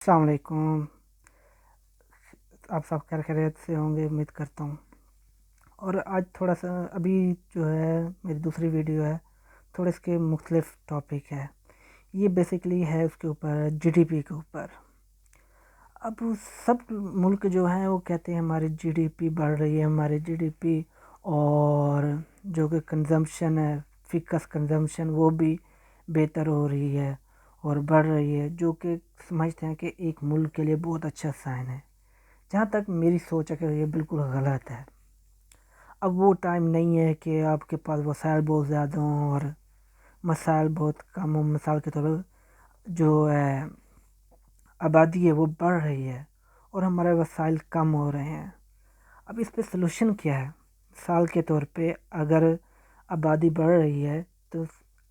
السلام علیکم۔ آپ سب خیریت سے ہوں گے امید کرتا ہوں۔ اور آج تھوڑا سا ابھی جو ہے میری دوسری ویڈیو ہے، تھوڑے اس کے مختلف ٹاپک ہے۔ یہ بیسیکلی ہے اس کے اوپر جی ڈی پی کے اوپر۔ اب سب ملک جو ہیں وہ کہتے ہیں ہماری جی ڈی پی بڑھ رہی ہے، ہماری جی ڈی پی اور جو کہ کنزمپشن ہے، فکس کنزمپشن وہ بھی بہتر ہو رہی ہے اور بڑھ رہی ہے، جو کہ سمجھتے ہیں کہ ایک ملک کے لیے بہت اچھا سائن ہے۔ جہاں تک میری سوچ ہے کہ یہ بالکل غلط ہے۔ اب وہ ٹائم نہیں ہے کہ آپ کے پاس وسائل بہت زیادہ ہوں اور مسائل بہت کم ہوں۔ مثال کے طور پر جو ہے آبادی ہے وہ بڑھ رہی ہے اور ہمارے وسائل کم ہو رہے ہیں۔ اب اس پہ سلوشن کیا ہے؟ مثال کے طور پہ اگر آبادی بڑھ رہی ہے تو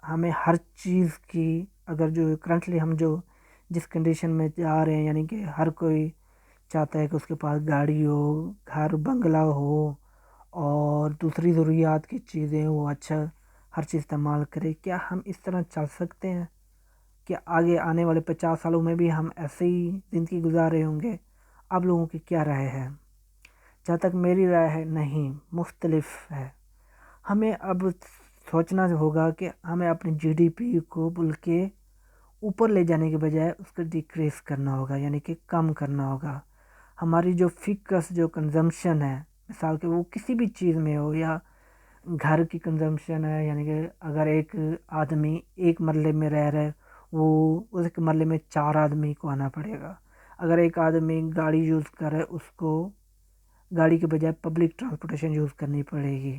ہمیں ہر چیز کی، اگر جو کرنٹلی ہم جو جس کنڈیشن میں جا رہے ہیں، یعنی کہ ہر کوئی چاہتا ہے کہ اس کے پاس گاڑی ہو، گھر بنگلہ ہو اور دوسری ضروریات کی چیزیں وہ اچھا ہر چیز استعمال کرے، کیا ہم اس طرح چل سکتے ہیں کہ آگے آنے والے 50 سالوں میں بھی ہم ایسے ہی زندگی گزار رہے ہوں گے؟ آپ لوگوں کی کیا رائے ہے؟ جہاں تک میری رائے ہے، نہیں، مختلف ہے۔ ہمیں اب سوچنا ہوگا کہ ہمیں اپنی جی ڈی پی کو بلکہ اوپر لے جانے کے بجائے اس کو ڈیکریز کرنا ہوگا، یعنی کہ کم کرنا ہوگا۔ ہماری جو فکس جو کنزمپشن ہے، مثال کہ وہ کسی بھی چیز میں ہو، یا گھر کی کنزمپشن ہے، یعنی کہ اگر ایک آدمی ایک مرلے میں رہ رہا ہے، وہ اس مرلے میں 4 آدمی کو آنا پڑے گا۔ اگر ایک آدمی گاڑی یوز کر رہا ہے، اس کو گاڑی کے بجائے پبلک ٹرانسپورٹیشن یوز کرنی پڑے گی۔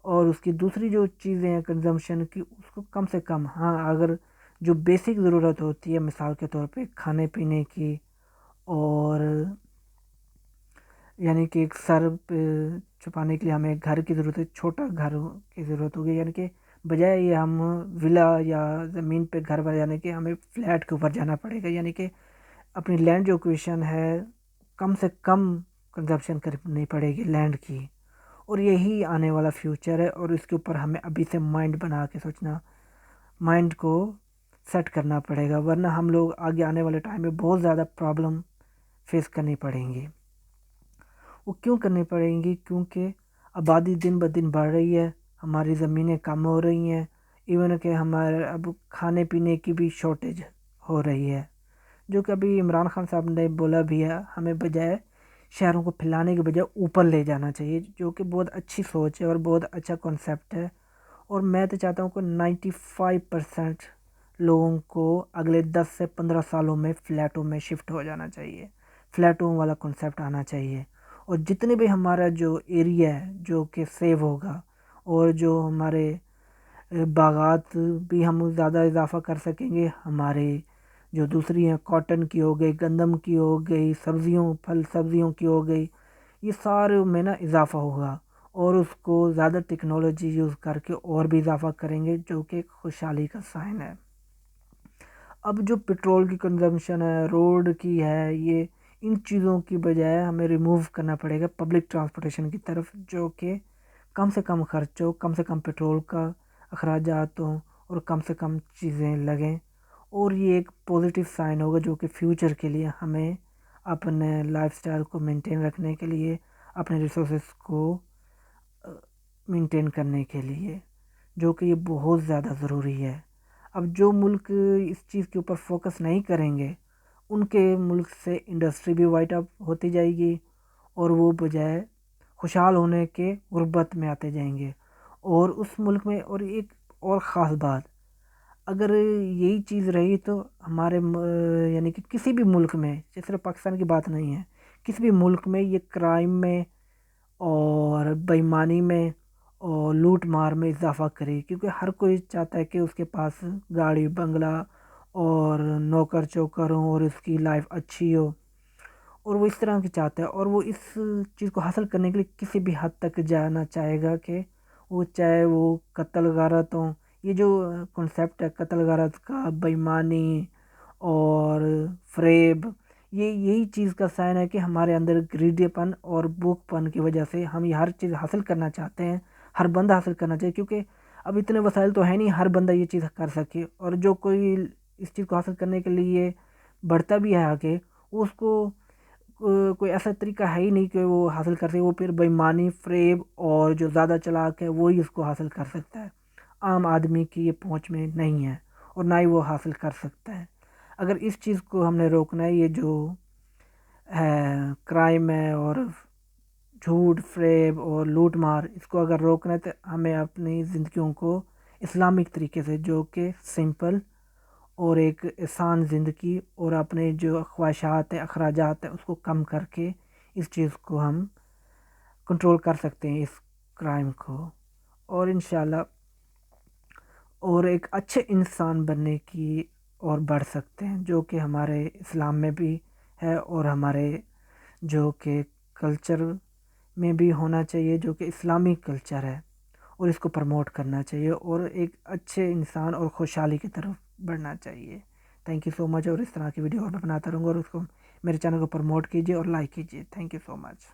اور اس کی دوسری جو چیزیں ہیں کنزمپشن کی، اس کو کم سے کم، ہاں، اگر جو بیسک ضرورت ہوتی ہے، مثال کے طور پہ کھانے پینے کی، اور یعنی کہ ایک سر پہ چھپانے کے لیے ہمیں گھر کی ضرورت ہے، چھوٹا گھر کی ضرورت ہوگی، یعنی کہ بجائے یہ ہم ولا یا زمین پہ گھر بنانے کے ہمیں فلیٹ کے اوپر جانا پڑے گا، یعنی کہ اپنی لینڈ جو ایکویشن ہے کم سے کم کنزمپشن کرنی پڑے گی لینڈ کی۔ اور یہی آنے والا فیوچر ہے، اور اس کے اوپر ہمیں ابھی سے مائنڈ بنا کے سوچنا، مائنڈ کو سیٹ کرنا پڑے گا، ورنہ ہم لوگ آگے آنے والے ٹائم میں بہت زیادہ پرابلم فیس کرنی پڑیں گی۔ وہ کیوں کرنی پڑیں گی؟ کیونکہ آبادی دن بدن بڑھ رہی ہے، ہماری زمینیں کم ہو رہی ہیں، ایون کہ ہمارے اب کھانے پینے کی بھی شارٹیج ہو رہی ہے، جو کہ ابھی عمران خان صاحب نے بولا بھی ہے، ہمیں بجائے شہروں کو پھیلانے کے بجائے اوپر لے جانا چاہیے، جو کہ بہت اچھی سوچ ہے اور بہت اچھا کنسیپٹ ہے۔ اور میں تو چاہتا ہوں کہ 95% لوگوں کو اگلے 10 سے 15 سالوں میں فلیٹوں میں شفٹ ہو جانا چاہیے، فلیٹوں والا کنسیپٹ آنا چاہیے۔ اور جتنے بھی ہمارا جو ایریا ہے جو کہ سیو ہوگا، اور جو ہمارے باغات بھی ہم زیادہ اضافہ کر سکیں گے، ہمارے جو دوسری ہیں کاٹن کی ہو گئی، گندم کی ہو گئی، سبزیوں پھل سبزیوں کی ہو گئی، یہ سارے میں نا اضافہ ہوگا، اور اس کو زیادہ ٹیکنالوجی یوز کر کے اور بھی اضافہ کریں گے، جو کہ خوشحالی کا سائن ہے۔ اب جو پٹرول کی کنزمپشن ہے، روڈ کی ہے، یہ ان چیزوں کی بجائے ہمیں ریموو کرنا پڑے گا پبلک ٹرانسپورٹیشن کی طرف، جو کہ کم سے کم خرچ ہو، کم سے کم پٹرول کا اخراجات ہوں، اور کم سے کم چیزیں لگیں۔ اور یہ ایک پوزیٹیو سائن ہوگا جو کہ فیوچر کے لیے ہمیں اپنے لائف سٹائل کو مینٹین رکھنے کے لیے، اپنے ریسورسز کو مینٹین کرنے کے لیے، جو کہ یہ بہت زیادہ ضروری ہے۔ اب جو ملک اس چیز کے اوپر فوکس نہیں کریں گے، ان کے ملک سے انڈسٹری بھی وائٹ اپ ہوتی جائے گی، اور وہ بجائے خوشحال ہونے کے غربت میں آتے جائیں گے۔ اور اس ملک میں، اور ایک اور خاص بات، اگر یہی چیز رہی تو ہمارے یعنی کہ کسی بھی ملک میں، صرف پاکستان کی بات نہیں ہے، کسی بھی ملک میں یہ کرائم میں اور بےایمانی میں اور لوٹ مار میں اضافہ کرے، کیونکہ ہر کوئی چاہتا ہے کہ اس کے پاس گاڑی بنگلہ اور نوکر چوکر ہوں، اور اس کی لائف اچھی ہو، اور وہ اس طرح کی چاہتا ہے، اور وہ اس چیز کو حاصل کرنے کے لیے کسی بھی حد تک جانا چاہے گا، کہ وہ چاہے وہ قتل غارت ہوں۔ یہ جو کنسیپٹ ہے قتل غارت کا، بےایمانی اور فریب، یہی چیز کا سائن ہے کہ ہمارے اندر گریڈی پن اور بھوک پن کی وجہ سے ہم یہ ہر چیز حاصل کرنا چاہتے ہیں، ہر بندہ حاصل کرنا چاہیے، کیونکہ اب اتنے وسائل تو ہے نہیں ہر بندہ یہ چیز کر سکے، اور جو کوئی اس چیز کو حاصل کرنے کے لیے بڑھتا بھی ہے آگے، اس کو کوئی ایسا طریقہ ہے ہی نہیں کہ وہ حاصل کر سکے، وہ پھر بےایمانی، فریب اور جو زیادہ چلاک ہے وہی اس کو حاصل کر سکتا ہے، عام آدمی کی یہ پہنچ میں نہیں ہے اور نہ ہی وہ حاصل کر سکتا ہے۔ اگر اس چیز کو ہم نے روکنا ہے، یہ جو ہے کرائم ہے اور جھوٹ، فریب اور لوٹ مار، اس کو اگر روکنا ہے تو ہمیں اپنی زندگیوں کو اسلامک طریقے سے، جو کہ سمپل اور ایک آسان زندگی اور اپنے جو خواہشات ہیں، اخراجات ہیں، اس کو کم کر کے اس چیز کو ہم کنٹرول کر سکتے ہیں، اس کرائم کو، اور انشاءاللہ اور ایک اچھے انسان بننے کی اور بڑھ سکتے ہیں، جو کہ ہمارے اسلام میں بھی ہے اور ہمارے جو کہ کلچر میں بھی ہونا چاہیے، جو کہ اسلامی کلچر ہے، اور اس کو پروموٹ کرنا چاہیے اور ایک اچھے انسان اور خوشحالی کی طرف بڑھنا چاہیے۔ تھینک یو سو مچ، اور اس طرح کی ویڈیو اور میں بناتا رہوں گا، اور اس کو میرے چینل کو پروموٹ کیجیے اور لائک کیجیے۔ Thank you so much.